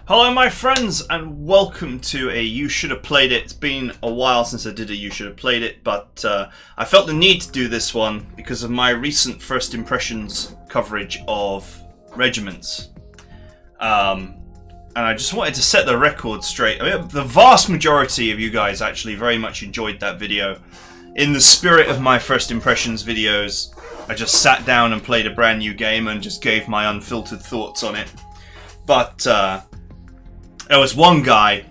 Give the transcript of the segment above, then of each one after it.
Hello my friends and welcome to a You Should Have Played It. It's been a while since I did a You Should Have Played It, but I felt the need to do this one because of my recent first impressions coverage of regiments. And I just wanted to set the record straight. I mean, the vast majority of you guys actually very much enjoyed that video. In the spirit of my first impressions videos, I just sat down and played a brand new game and just gave my unfiltered thoughts on it. But there was one guy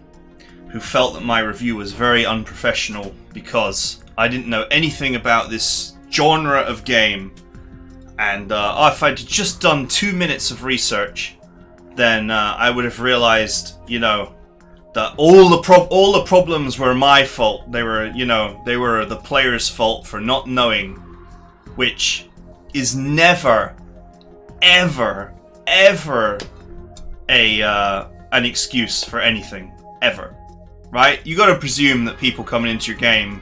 who felt that my review was very unprofessional because I didn't know anything about this genre of game, and if I'd just done 2 minutes of research, then I would have realized, you know, that all the problems were my fault. They were, you know, they were the player's fault for not knowing, which is never, ever an excuse for anything, ever. Right? You gotta presume that people coming into your game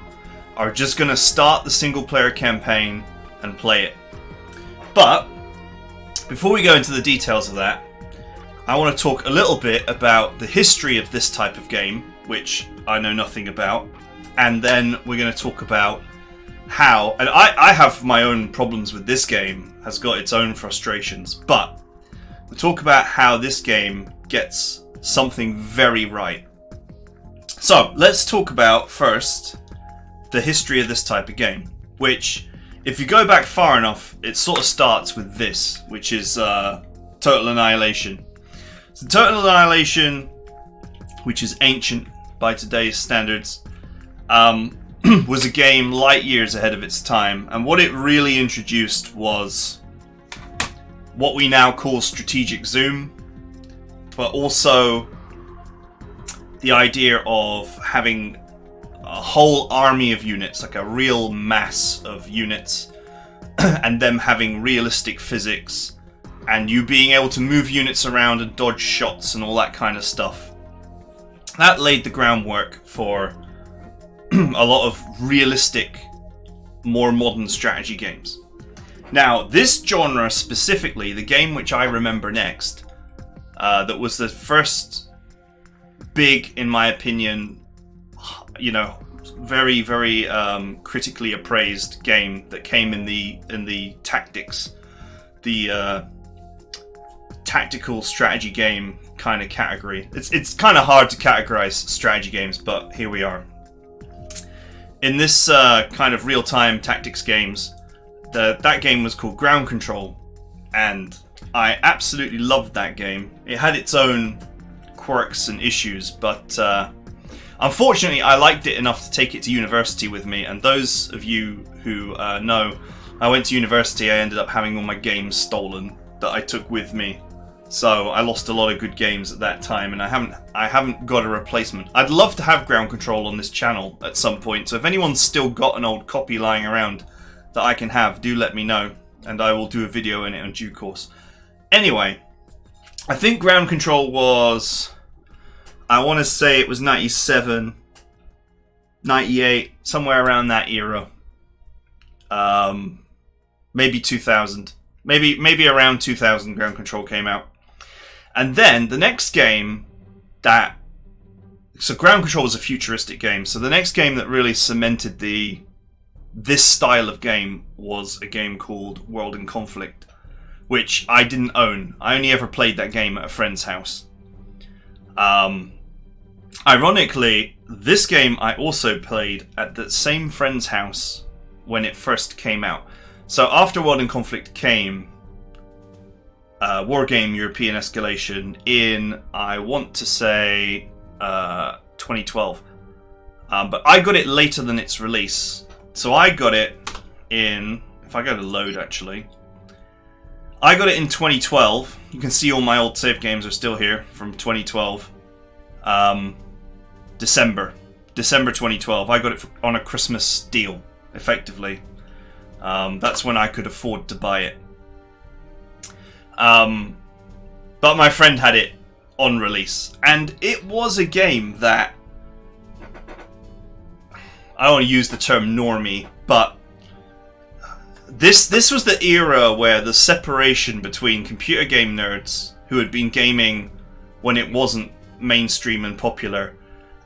are just gonna start the single player campaign and play it. But before we go into the details of that, I want to talk a little bit about the history of this type of game, which I know nothing about, and then we're going to talk about how, and I have my own problems with this game, has got its own frustrations, but we'll talk about how this game gets something very right. So let's talk about first the history of this type of game, which, if you go back far enough, it sort of starts with this, which is Total Annihilation. So Total Annihilation, which is ancient by today's standards, was a game light years ahead of its time, and what it really introduced was what we now call strategic zoom, but also the idea of having a whole army of units, like a real mass of units, and them having realistic physics, and you being able to move units around and dodge shots and all that kind of stuff. That laid the groundwork for a lot of realistic, more modern strategy games. Now, this genre specifically, the game which I remember next, that was the first big, in my opinion, you know, very critically appraised game that came in the tactics, the tactical strategy game kind of category. It's kind of hard to categorize strategy games, but here we are. In this kind of real-time tactics games, that game was called Ground Control, and I absolutely loved that game. It had its own quirks and issues, but unfortunately I liked it enough to take it to university with me, and those of you who know, I went to university, I ended up having all my games stolen that I took with me. So I lost a lot of good games at that time, and I haven't got a replacement. I'd love to have Ground Control on this channel at some point, so if anyone's still got an old copy lying around that I can have, do let me know, and I will do a video in it in due course. Anyway, I think Ground Control was, I want to say it was 97, 98, somewhere around that era. Maybe 2000. Maybe around 2000 Ground Control came out. And then the next game so Ground Control was a futuristic game, so the next game that really cemented this style of game was a game called World in Conflict, which I didn't own. I only ever played that game at a friend's house. Ironically, this game I also played at the same friend's house when it first came out. So after World in Conflict came Wargame European Escalation in, I want to say, 2012. But I got it later than its release. So I got it in, if I go to load actually, I got it in 2012. You can see all my old save games are still here from 2012. December 2012. I got it on a Christmas deal, effectively. That's when I could afford to buy it. But my friend had it on release, and it was a game that, I don't want to use the term normie, but this was the era where the separation between computer game nerds who had been gaming when it wasn't mainstream and popular,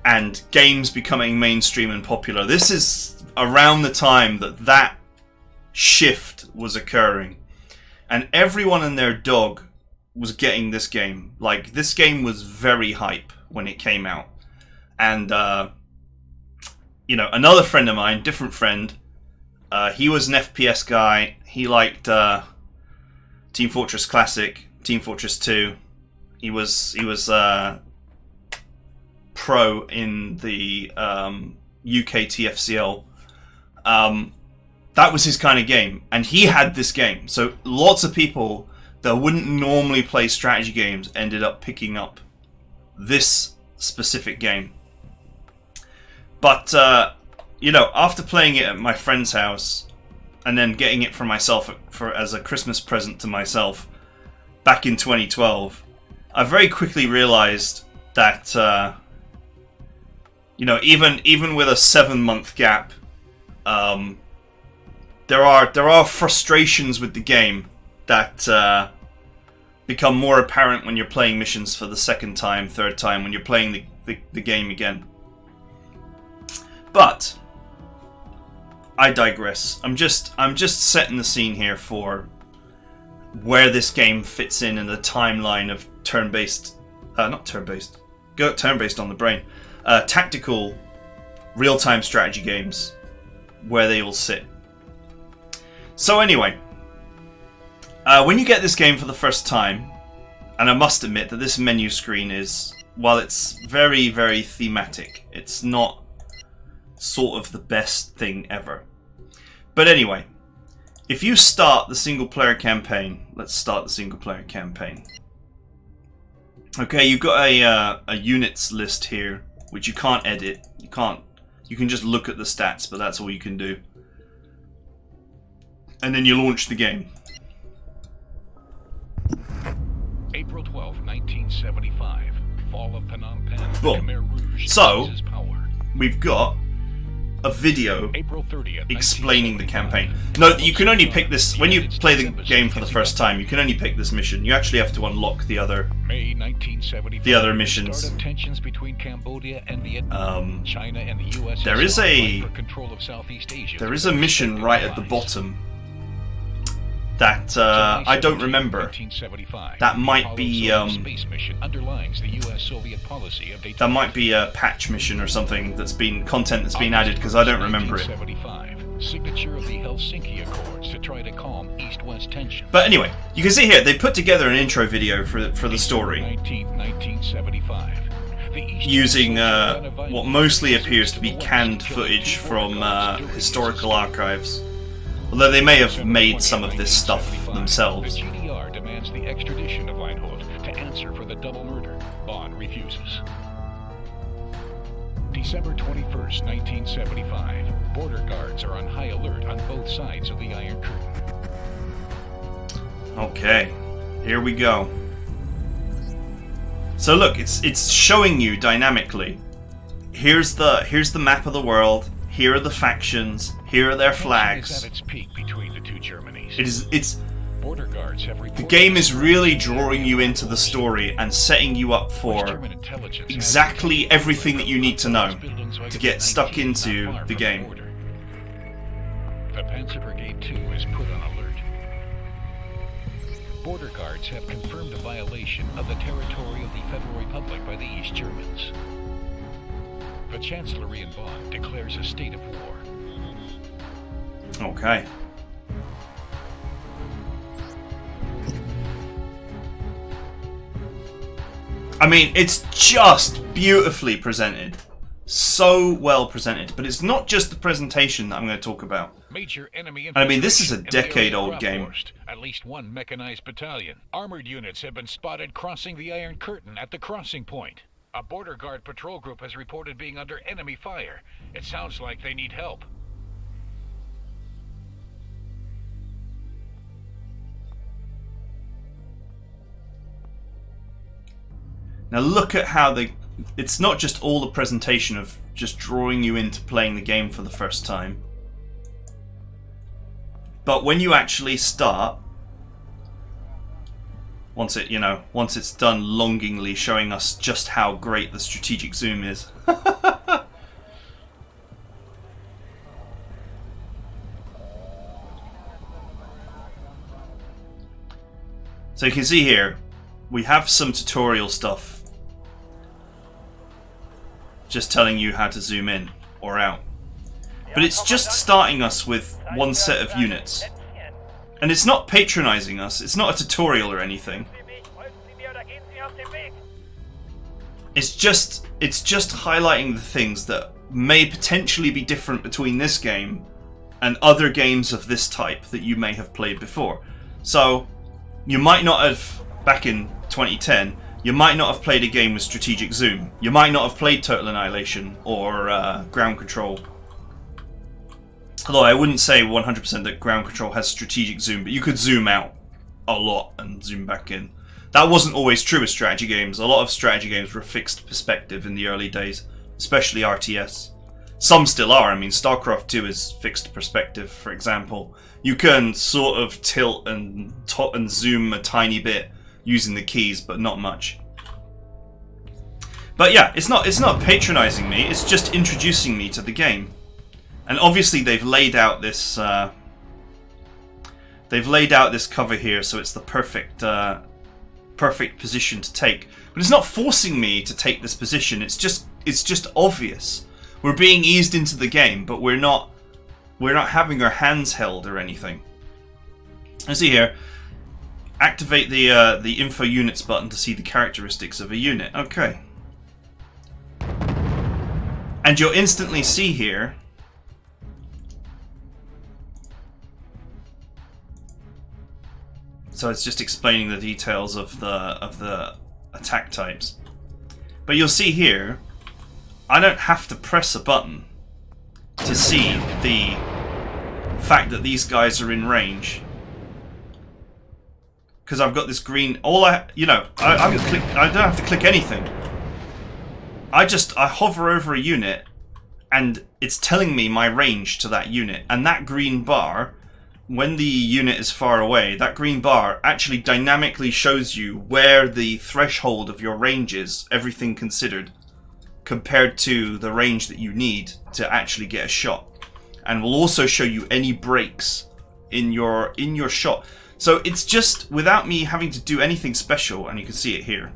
and games becoming mainstream and popular. This is around the time that that shift was occurring, and everyone and their dog was getting this game. Like, this game was very hype when it came out. And you know, another friend of mine, different friend, he was an FPS guy. He liked Team Fortress Classic, Team Fortress 2. He was pro in the UK TFCL. That was his kind of game, and he had this game. So lots of people that wouldn't normally play strategy games ended up picking up this specific game. But you know, after playing it at my friend's house and then getting it for myself as a Christmas present to myself back in 2012, I very quickly realized that you know, even with a 7-month gap, there are frustrations with the game that become more apparent when you're playing missions for the second time, third time, when you're playing the game again. But I digress. I'm just setting the scene here for where this game fits in the timeline of turn-based, not turn-based, go turn-based on the brain, tactical real-time strategy games, where they will sit. So anyway, when you get this game for the first time, and I must admit that this menu screen is, while it's very, very thematic, it's not sort of the best thing ever. But anyway, if you start the single player campaign, let's start the single player campaign. Okay, you've got a units list here, which you can't edit. You can just look at the stats, but that's all you can do. And then you launch the game. April 12, 1975. Fall of Phnom Penh. Boom. Khmer Rouge So, seizes power. we've got a video April 30th, explaining the campaign. No, you can only pick this when you play the game for the first time. You can only pick this mission. You actually have to unlock the other missions. Start of tensions between Cambodia and Vietnam. China and the US. There is a There is a mission right at the bottom that I don't remember. That might be that might be a patch mission or something that's been content that's been added, because I don't remember it. Signature of the Helsinki Accords to try to calm East-West tensions. But anyway, you can see here they put together an intro video for the story, 1975. using what mostly appears to be canned footage from historical archives. Although they may have made some of this stuff themselves. The GDR demands the extradition of Reinhold to answer for the double murder. Bond refuses. December 21st, 1975. Border guards are on high alert on both sides of the Iron Curtain. Okay, here we go. So look, it's showing you dynamically. Here's the map of the world. Here are the factions. Here are their flags. Is at its peak between the two Germanys. It's Border guards have the game is really drawing you into the story and setting you up for exactly everything that you need to know to get stuck into the game. The Panzer Brigade 2 is put on alert. Border guards have confirmed a violation of the territory of the Federal Republic by the East Germans. The Chancellery in Bonn declares a state of war. Okay. I mean, it's just beautifully presented. So well presented. But it's not just the presentation that I'm going to talk about. Major enemy I mean, this is a decade-old game. At least one mechanized battalion. Armored units have been spotted crossing the Iron Curtain at the crossing point. A border guard patrol group has reported being under enemy fire. It sounds like they need help. Now look at how it's not just all the presentation of just drawing you into playing the game for the first time. But when you actually start, Once it, once it's done longingly showing us just how great the strategic zoom is. So you can see here, we have some tutorial stuff just telling you how to zoom in or out. But it's just starting us with one set of units. And it's not patronizing us, it's not a tutorial or anything. It's just highlighting the things that may potentially be different between this game and other games of this type that you may have played before. So, you might not have, back in 2010, you might not have played a game with strategic zoom. You might not have played Total Annihilation or Ground Control. Although I wouldn't say 100% that Ground Control has strategic zoom, but you could zoom out a lot and zoom back in. That wasn't always true with strategy games. A lot of strategy games were fixed perspective in the early days, especially RTS. Some still are. I mean, StarCraft 2 is fixed perspective, for example. You can sort of tilt and zoom a tiny bit using the keys, but not much. But yeah, it's not patronizing me. It's just introducing me to the game. And obviously they've laid out this cover here, so it's the perfect position to take. But it's not forcing me to take this position. It's just obvious. We're being eased into the game, but we're not having our hands held or anything. You see here, activate the info units button to see the characteristics of a unit. Okay. And you'll instantly see here so it's just explaining the details of the attack types. But you'll see here, I don't have to press a button to see the fact that these guys are in range, because I've got this green. I don't have to click anything. I hover over a unit, and it's telling me my range to that unit. And that green bar, when the unit is far away, that green bar actually dynamically shows you where the threshold of your range is, everything considered, compared to the range that you need to actually get a shot, and will also show you any breaks in your shot. So it's just, without me having to do anything special, and you can see it here,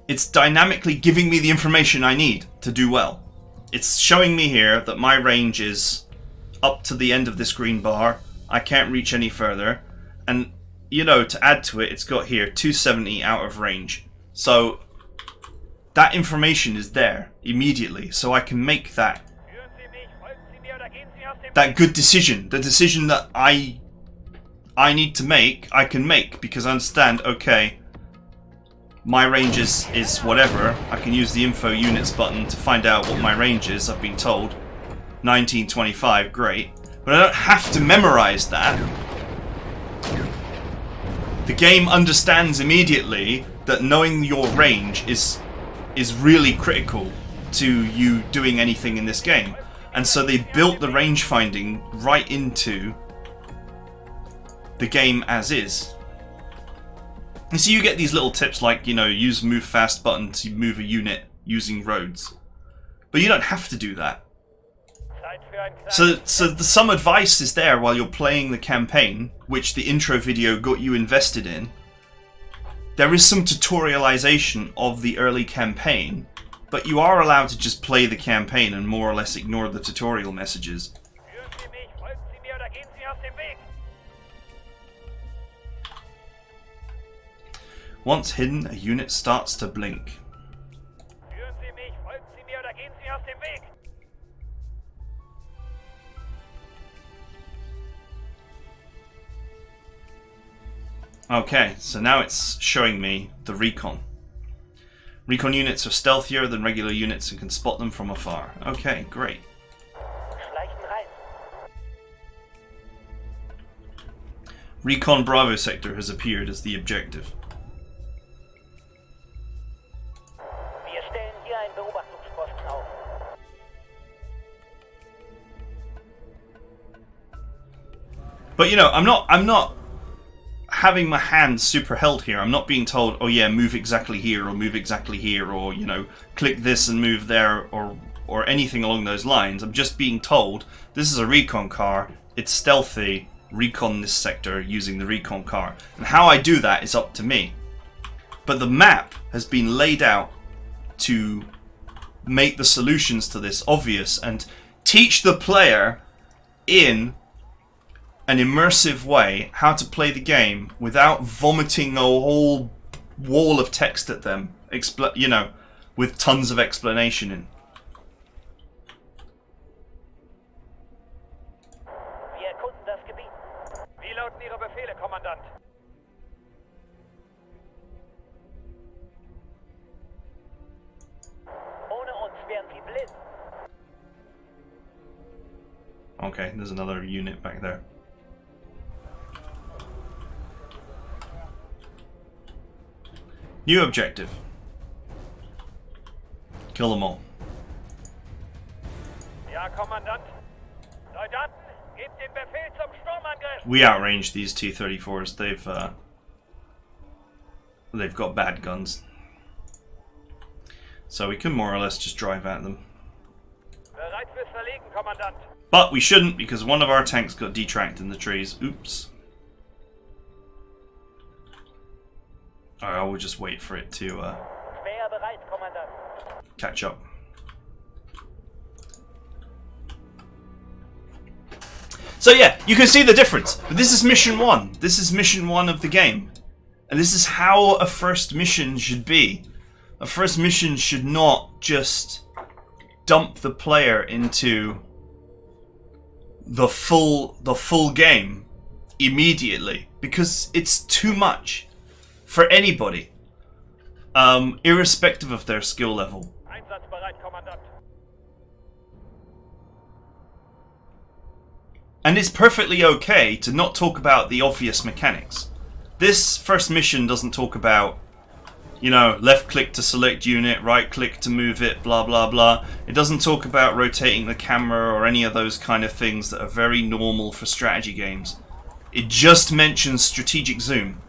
it's dynamically giving me the information I need to do well. It's showing me here that my range is up to the end of this green bar. I can't reach any further, and to add to it, it's got here 270 out of range. So that information is there immediately, so I can make that good decision. The decision that I need to make, I can make, because I understand, okay, my range is whatever. I can use the info units button to find out what my range is. I've been told 1925, great. But I don't have to memorize that. The game understands immediately that knowing your range is really critical to you doing anything in this game. And so they built the range finding right into the game as is. And so you get these little tips like, use move fast button to move a unit using roads. But you don't have to do that. So some advice is there while you're playing the campaign, which the intro video got you invested in. There is some tutorialization of the early campaign, but you are allowed to just play the campaign and more or less ignore the tutorial messages. Once hidden, a unit starts to blink. Okay, so now it's showing me the recon. Recon units are stealthier than regular units and can spot them from afar. Okay, great. Recon Bravo sector has appeared as the objective. But I'm not having my hands super held here. I'm not being told, oh yeah, move exactly here, or move exactly here, or, you know, click this and move there, or anything along those lines. I'm just being told, this is a recon car, it's stealthy, recon this sector using the recon car. And how I do that is up to me. But the map has been laid out to make the solutions to this obvious and teach the player in an immersive way how to play the game without vomiting a whole wall of text at them, you know, with tons of explanation in. Wir erkunden das Gebiet. Wie lauten Ihre Befehle, Kommandant? Ohne uns wären Sie blind. Okay, there's another unit back there. New objective. Kill them all. Ja, Kommandant. Soldaten, gebt den Befehl zum Sturmangriff. We outranged these T-34s. They've got bad guns, so we can more or less just drive at them. Bereit fürs Verlegen, Kommandant. But we shouldn't, because one of our tanks got detracked in the trees. Oops. Alright, I will just wait for it to Schwer bereit, Kommandant. catch up. So yeah, you can see the difference. But this is mission 1. This is mission 1 of the game. And this is how a first mission should be. A first mission should not just dump the player into the full game immediately, because it's too much for anybody, irrespective of their skill level. Einsatzbereit, Kommandant. And it's perfectly okay to not talk about the obvious mechanics. This first mission doesn't talk about, you know, left click to select unit, right click to move it, blah blah blah. It doesn't talk about rotating the camera or any of those kind of things that are very normal for strategy games. It just mentions strategic zoom,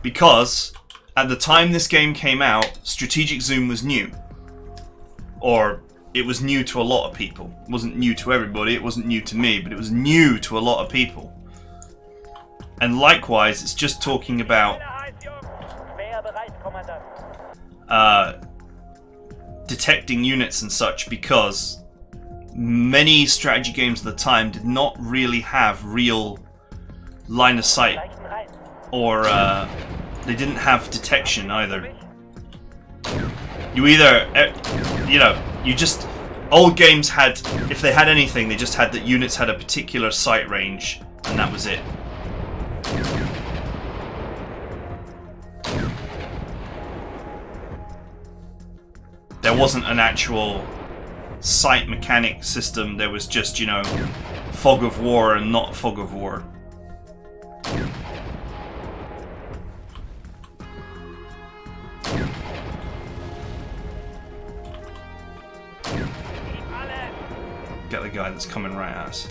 because at the time this game came out, strategic zoom was new. Or it was new to a lot of people. It wasn't new to everybody, it wasn't new to me, but it was new to a lot of people. And likewise, it's just talking about Schwer bereit, Kommandant. detecting units and such, because many strategy games at the time did not really have real line of sight, Leichen rein. or they didn't have detection either. You either, you know, you just, old games had, if they had anything, they just had that units had a particular sight range, and that was it. There wasn't an actual sight mechanic system, there was just, you know, fog of war and not fog of war. Get the guy that's coming right at us.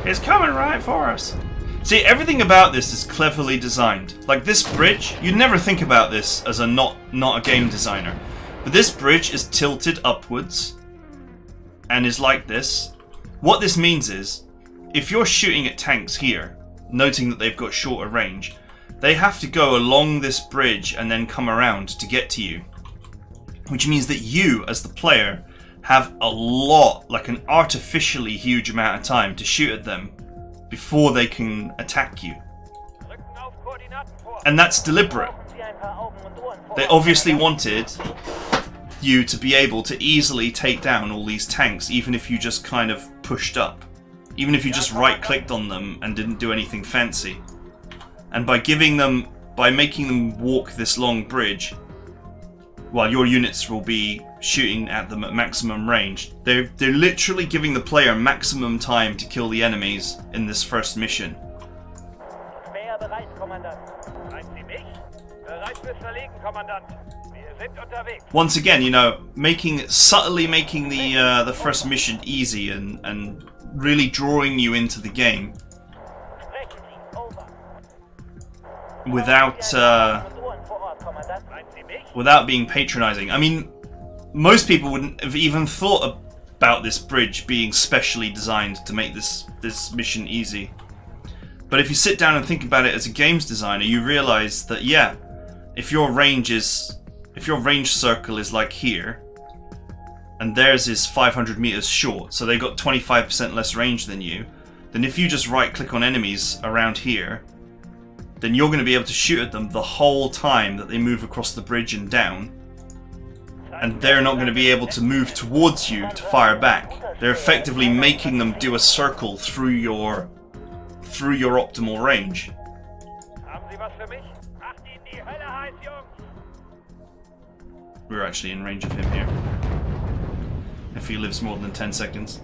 He's coming right for us. See, everything about this is cleverly designed. Like this bridge, you'd never think about this as a not a game designer. But this bridge is tilted upwards and is like this. What this means is, if you're shooting at tanks here, noting that they've got shorter range, they have to go along this bridge and then come around to get to you. Which means that you, as the player, have a lot, like an artificially huge amount of time to shoot at them before they can attack you. Rücken auf Koordinaten vor. And that's deliberate. Brauchen Sie ein paar Augen und Ohren vor. They obviously wanted you to be able to easily take down all these tanks, even if you just kind of pushed up. Even if you just right-clicked on them and didn't do anything fancy. And by making them walk this long bridge, while your units will be shooting at them at maximum range, they're literally giving the player maximum time to kill the enemies in this first mission. Schwer bereit, Kommandant. Meinen Sie mich? Bereit fürs Verlegen, Kommandant. Wir sind unterwegs. Once again, you know, subtly making the first mission easy and really drawing you into the game. Sprechen Sie. Over. without without being patronizing. I mean, most people wouldn't have even thought about this bridge being specially designed to make this mission easy. But if you sit down and think about it as a games designer, you realize that yeah, if your range circle is like here, and theirs is 500 meters short, so they got 25% less range than you, then if you just right click on enemies around here, then you're going to be able to shoot at them the whole time that they move across the bridge and down, and they're not going to be able to move towards you to fire back. They're effectively making them do a circle through your optimal range. We're actually in range of him here. If he lives more than 10 seconds.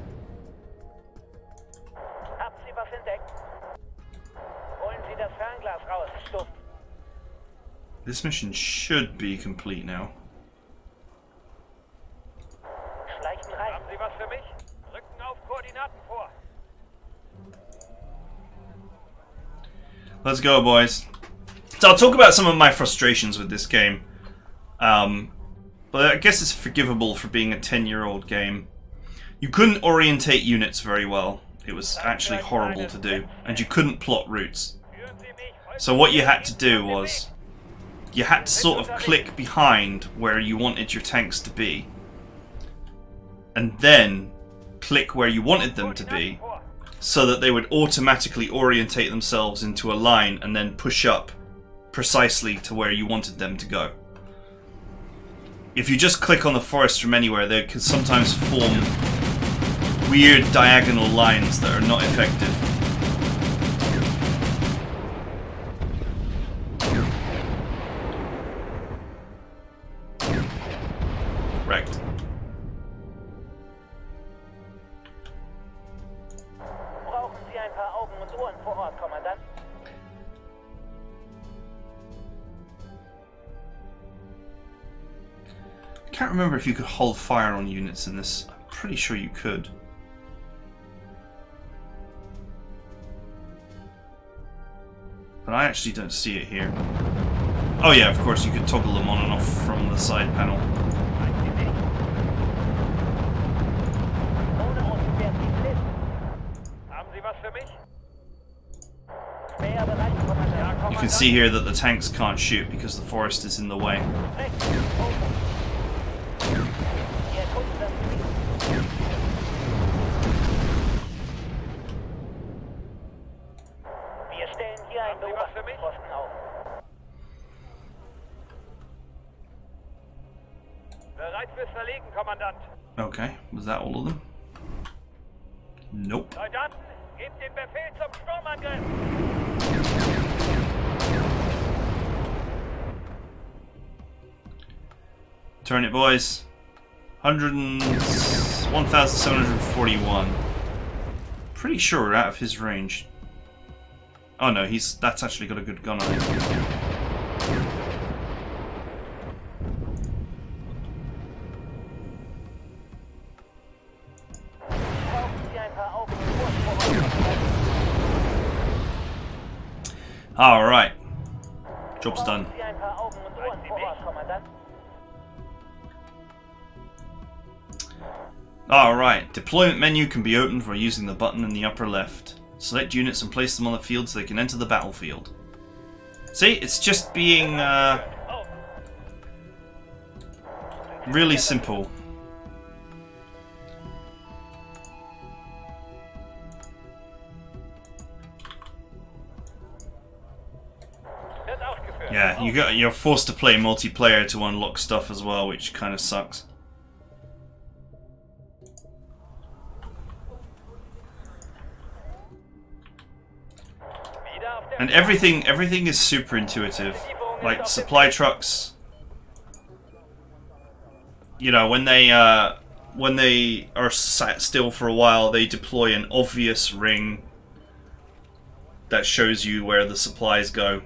This mission should be complete now. Let's go, boys. So I'll talk about some of my frustrations with this game. But I guess it's forgivable for being a 10-year-old game. You couldn't orientate units very well. It was actually horrible to do. And you couldn't plot routes. So what you had to do was, you had to sort of click behind where you wanted your tanks to be. And then click where you wanted them to be, so that they would automatically orientate themselves into a line and then push up precisely to where you wanted them to go. If you just click on the forest from anywhere, they can sometimes form weird diagonal lines that are not effective. Wrecked. I can't remember if you could hold fire on units in this. I'm pretty sure you could. But I actually don't see it here. Oh yeah, of course you could toggle them on and off from the side panel. You can see here that the tanks can't shoot because the forest is in the way. Okay, was that all of them? Nope. Turn it, boys. 1,741. Pretty sure we're out of his range. Oh no, that's actually got a good gun on it. Alright. Job's done. Alright. Deployment menu can be opened by using the button in the upper left. Select units and place them on the field so they can enter the battlefield. See, it's just being really simple. Yeah, you're forced to play multiplayer to unlock stuff as well, which kind of sucks. And everything is super intuitive. Like supply trucks, you know, when they are sat still for a while, they deploy an obvious ring that shows you where the supplies go.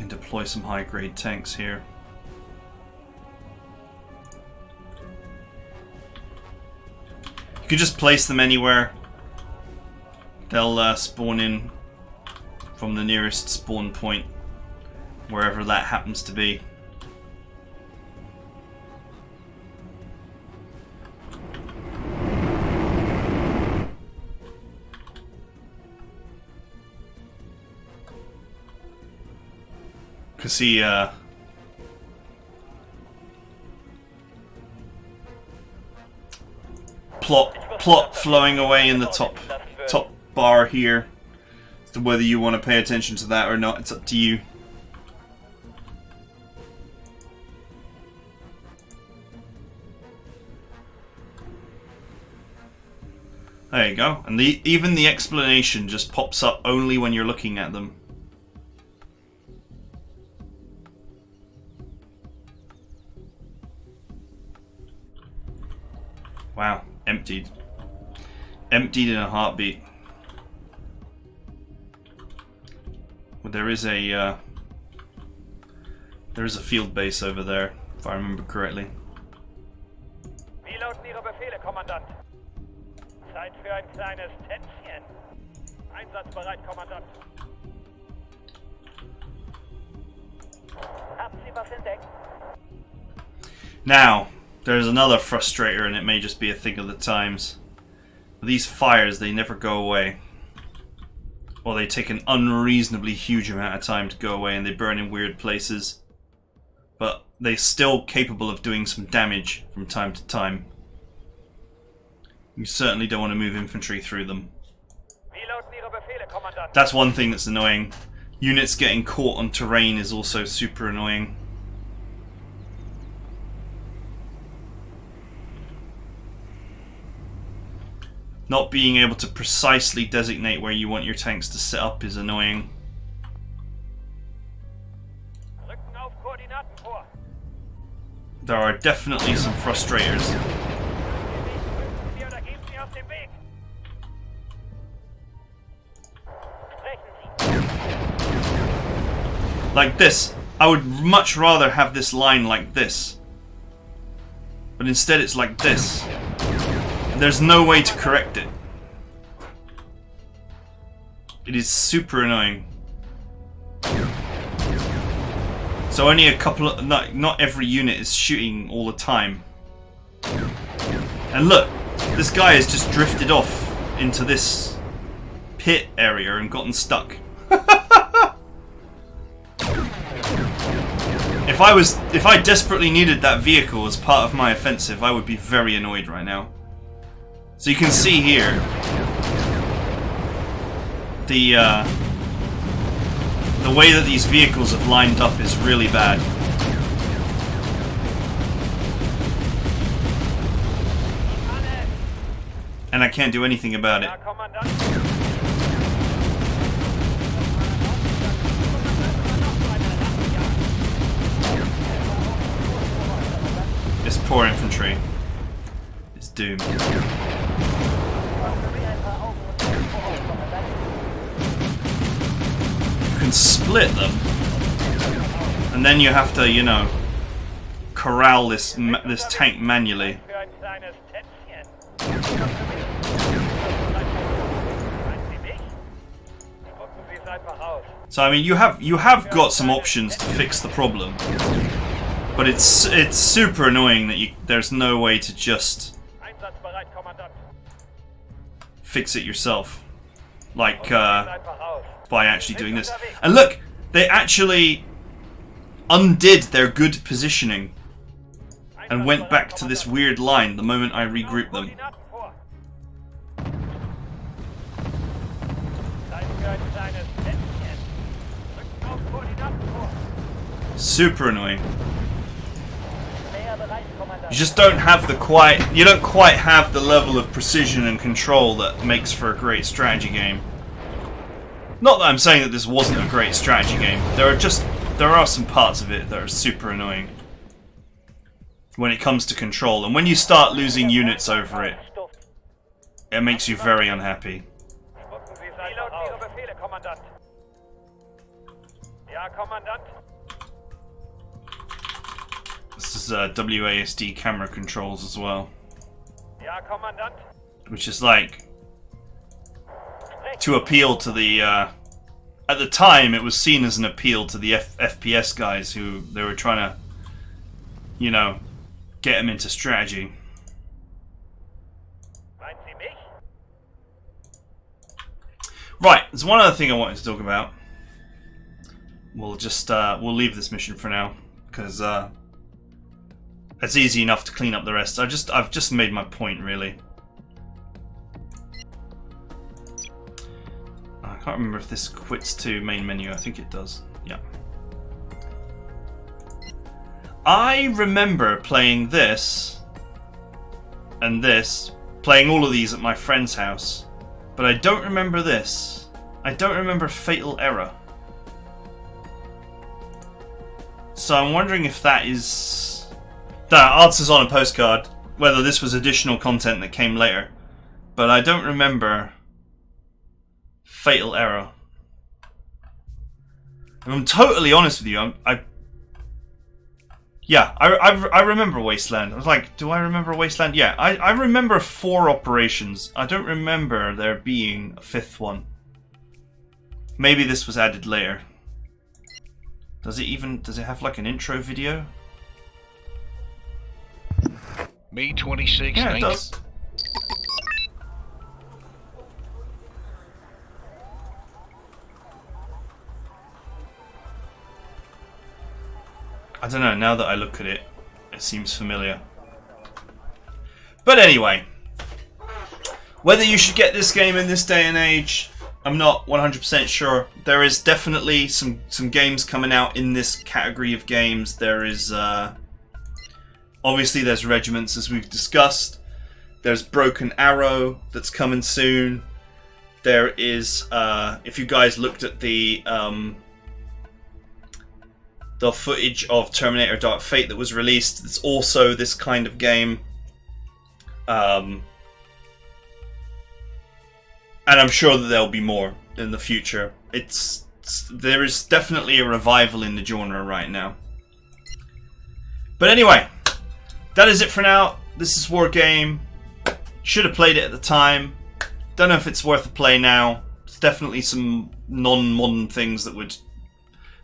can deploy some high-grade tanks here. You can just place them anywhere. They'll spawn in from the nearest spawn point, wherever that happens to be. Can see plot flowing away in the top bar here. As to whether you want to pay attention to that or not, it's up to you. There you go. And even the explanation just pops up only when you're looking at them. Wow, emptied. Emptied in a heartbeat. But there is a field base over there, if I remember correctly. Wie lauten Ihre Befehle, Kommandant? Zeit für ein kleines Tänzchen. Einsatzbereit, Kommandant. Haben Sie was entdeckt? Now, there's another frustrator, and it may just be a thing of the times. These fires, they never go away. Or they take an unreasonably huge amount of time to go away, and they burn in weird places. But they're still capable of doing some damage from time to time. You certainly don't want to move infantry through them. That's one thing that's annoying. Units getting caught on terrain is also super annoying. Not being able to precisely designate where you want your tanks to set up is annoying. There are definitely some frustrators. Like this. I would much rather have this line like this. But instead it's like this. There's no way to correct it. It is super annoying. So only a couple of... Not every unit is shooting all the time. And look, this guy has just drifted off into this pit area and gotten stuck. If I desperately needed that vehicle as part of my offensive, I would be very annoyed right now. So you can see here the way that these vehicles have lined up is really bad. And I can't do anything about it. This poor infantry is doomed. You can split them, and then you have to, you know, corral this tank manually. So I mean, you have got some options to fix the problem, but it's super annoying that there's no way to just fix it yourself, like by actually doing this. And look, they actually undid their good positioning and went back to this weird line the moment I regrouped them. Super annoying. You just don't have you don't quite have the level of precision and control that makes for a great strategy game. Not that I'm saying that this wasn't a great strategy game. There are some parts of it that are super annoying when it comes to control, and when you start losing units over it, it makes you very unhappy. Ja, Kommandant. This is WASD camera controls as well, Ja, Kommandant. which is like to appeal to the. At the time, it was seen as an appeal to the FPS guys who they were trying to, you know, get them into strategy. Meint Sie mich? Right, there's one other thing I wanted to talk about. We'll just we'll leave this mission for now because it's easy enough to clean up the rest. I've just made my point really. I can't remember if this quits to main menu. I think it does. Yeah. I remember playing this and this, playing all of these at my friend's house, but I don't remember this. I don't remember Fatal Error. So I'm wondering if that is... That answers on a postcard, whether this was additional content that came later. But I don't remember Fatal Error. If I'm totally honest with you, I remember Wasteland. I was like, do I remember Wasteland? Yeah, I remember 4 operations. I don't remember there being a 5th one. Maybe this was added later. Does it have like an intro video? May 26th. Yeah, it does. I don't know, now that I look at it, it seems familiar. But anyway, whether you should get this game in this day and age, I'm not 100% sure. There is definitely some games coming out in this category of games. There is, obviously there's Regiments as we've discussed. There's Broken Arrow that's coming soon. There is, if you guys looked at the footage of Terminator Dark Fate that was released, it's also this kind of game. And I'm sure that there'll be more in the future. There is definitely a revival in the genre right now. But anyway, that is it for now. This is Wargame. Should have played it at the time. Don't know if it's worth a play now. There's definitely some non-modern things that would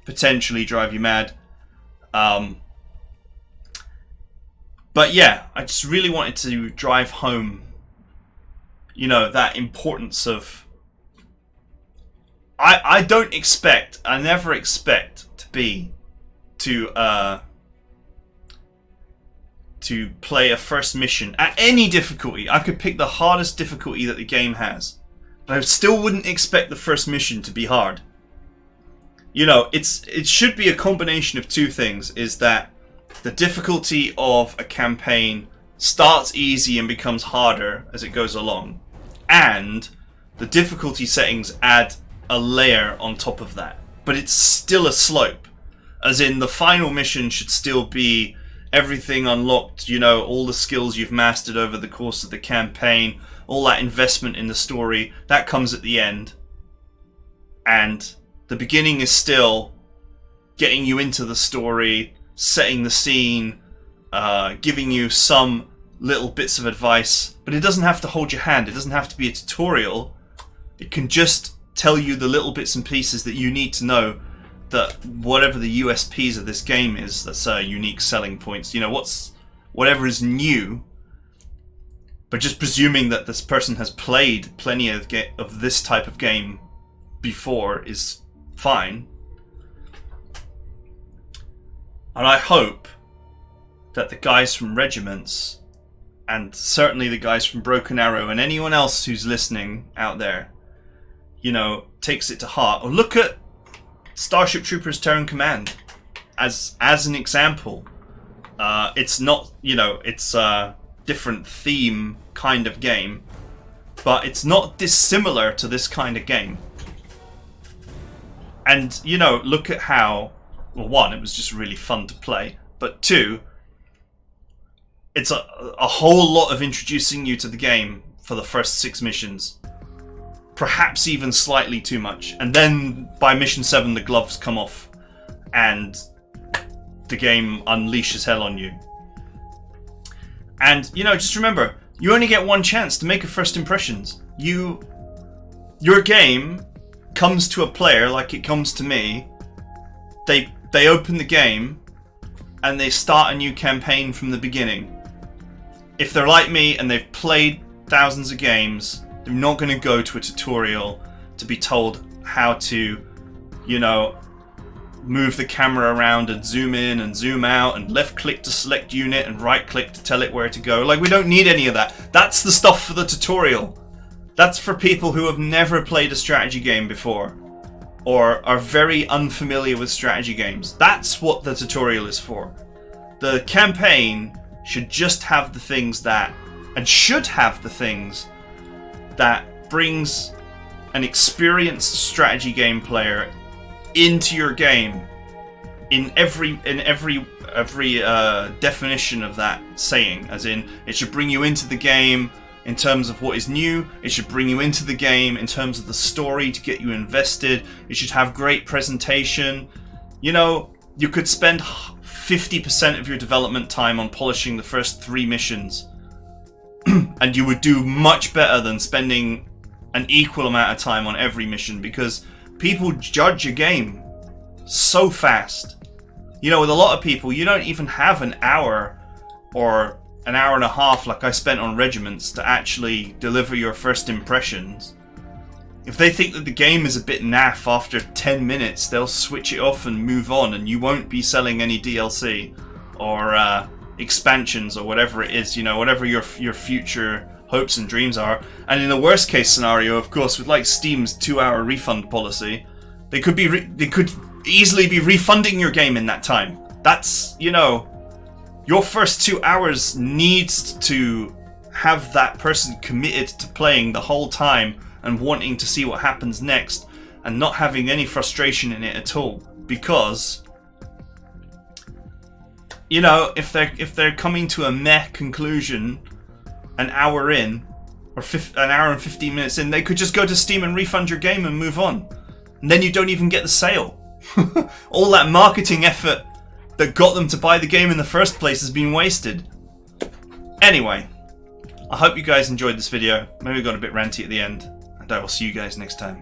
potentially drive you mad. But yeah, I just really wanted to drive home, you know, that importance of... I never expect to play a first mission at any difficulty. I could pick the hardest difficulty that the game has, but I still wouldn't expect the first mission to be hard. You know, it should be a combination of two things, is that the difficulty of a campaign starts easy and becomes harder as it goes along, and the difficulty settings add a layer on top of that. But it's still a slope, as in the final mission should still be everything unlocked, you know, all the skills you've mastered over the course of the campaign, all that investment in the story, that comes at the end. And the beginning is still getting you into the story, setting the scene, giving you some little bits of advice, but it doesn't have to hold your hand. It doesn't have to be a tutorial. It can just tell you the little bits and pieces that you need to know, that whatever the USPs of this game is, that's unique selling points. You know, whatever is new, but just presuming that this person has played plenty of this type of game before is fine. And I hope that the guys from Regiments, and certainly the guys from Broken Arrow, and anyone else who's listening out there, you know, takes it to heart. Or look at Starship Troopers Terran Command as an example. It's not, you know, it's a different theme kind of game, but it's not dissimilar to this kind of game. And, you know, look at how, well, one, it was just really fun to play, but two, it's a whole lot of introducing you to the game for the first 6 missions. Perhaps even slightly too much. And then by mission 7 the gloves come off and the game unleashes hell on you. And, you know, just remember, you only get one chance to make a first impressions. Your game comes to a player like it comes to me. They open the game and they start a new campaign from the beginning. If they're like me and they've played thousands of games, they're not going to go to a tutorial to be told how to, you know, move the camera around and zoom in and zoom out and left click to select unit and right click to tell it where to go. Like, we don't need any of that. That's the stuff for the tutorial. That's for people who have never played a strategy game before or are very unfamiliar with strategy games. That's what the tutorial is for. The campaign should just have the things that, and should have the things that brings an experienced strategy game player into your game in every definition of that saying, as in it should bring you into the game in terms of what is new, it should bring you into the game in terms of the story to get you invested, it should have great presentation. You know, you could spend 50% of your development time on polishing the first 3 missions and you would do much better than spending an equal amount of time on every mission, because people judge a game so fast. You know, with a lot of people, you don't even have an hour or an hour and a half like I spent on Regiments to actually deliver your first impressions. If they think that the game is a bit naff after 10 minutes, they'll switch it off and move on, and you won't be selling any DLC or expansions or whatever it is, you know, whatever your future hopes and dreams are. And in the worst case scenario, of course, with like Steam's 2-hour refund policy, they could easily be refunding your game in that time. That's, you know, your first 2 hours needs to have that person committed to playing the whole time and wanting to see what happens next and not having any frustration in it at all. Because, you know, if they're coming to a meh conclusion an hour in, or an hour and 15 minutes in, they could just go to Steam and refund your game and move on. And then you don't even get the sale. All that marketing effort that got them to buy the game in the first place has been wasted. Anyway, I hope you guys enjoyed this video. Maybe I got a bit ranty at the end, and I will see you guys next time.